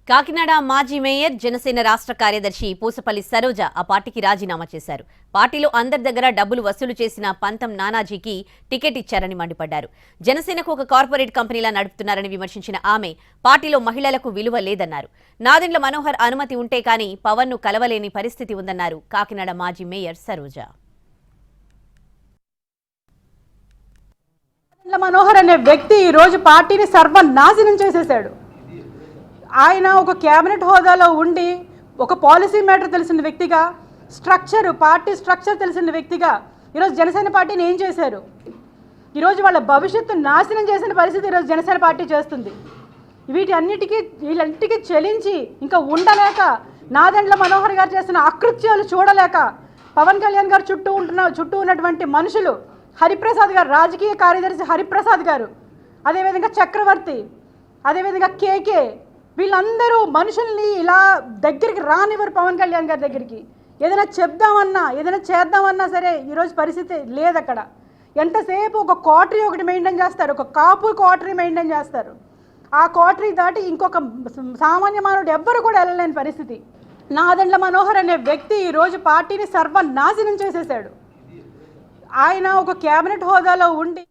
కాకినాడ మాజీ మేయర్ జనసేన రాష్ట్ర కార్యదర్శి పూసపల్లి సరోజ ఆ పార్టీకి రాజీనామా చేశారు. పార్టీలో అందరి దగ్గర డబ్బులు వసూలు చేసిన పంతం నానాజీకి టికెట్ ఇచ్చారని మండిపడ్డారు. జనసేనకు ఒక కార్పొరేట్ కంపెనీలా నడుపుతున్నారని విమర్శించిన ఆమె పార్టీలో మహిళలకు విలువ లేదన్నారు. నాదెండ్ల మనోహర్ అనుమతి ఉంటే కానీ పవన్ ను కలవలేని పరిస్థితి ఉందన్నారు కాకినాడ మాజీ మేయర్ సరోజ. మనోహర్ అనే వ్యక్తి ఈ రోజు పార్టీని సర్వనాశనం చేసేశాడు. ఆయన ఒక క్యాబినెట్ హోదాలో ఉండి ఒక పాలసీ మ్యాటర్ తెలిసిన వ్యక్తిగా, పార్టీ స్ట్రక్చర్ తెలిసిన వ్యక్తిగా ఈరోజు జనసేన పార్టీని ఏం చేశారు? ఈరోజు వాళ్ళ భవిష్యత్తు నాశనం చేసిన పరిస్థితి ఈరోజు జనసేన పార్టీ చేస్తుంది. వీళ్ళంటికి చెలించి ఇంకా ఉండలేక, నాదెండ్ల మనోహర్ గారు చేసిన అకృత్యాలు చూడలేక, పవన్ కళ్యాణ్ గారు చుట్టూ ఉన్నటువంటి మనుషులు, హరిప్రసాద్ గారు, రాజకీయ కార్యదర్శి హరిప్రసాద్ గారు, అదేవిధంగా చక్రవర్తి, అదేవిధంగా కేకే, వీళ్ళందరూ మనుషుల్ని ఇలా దగ్గరికి రానివ్వరు. పవన్ కళ్యాణ్ గారి దగ్గరికి ఏదైనా చెప్దామన్నా, ఏదైనా చేద్దామన్నా సరే ఈరోజు పరిస్థితి లేదు. అక్కడ ఎంతసేపు ఒక క్వార్టరీ ఒకటి మెయింటైన్ చేస్తారు, ఒక కాపు క్వార్టరీ మెయింటైన్ చేస్తారు. ఆ క్వార్టరీ దాటి ఇంకొక సామాన్య మానవుడు ఎవ్వరు కూడా వెళ్ళలేని పరిస్థితి. నాదెండ్ల మనోహర్ అనే వ్యక్తి ఈరోజు పార్టీని సర్వనాశనం చేసేశాడు. ఆయన ఒక క్యాబినెట్ హోదాలో ఉండి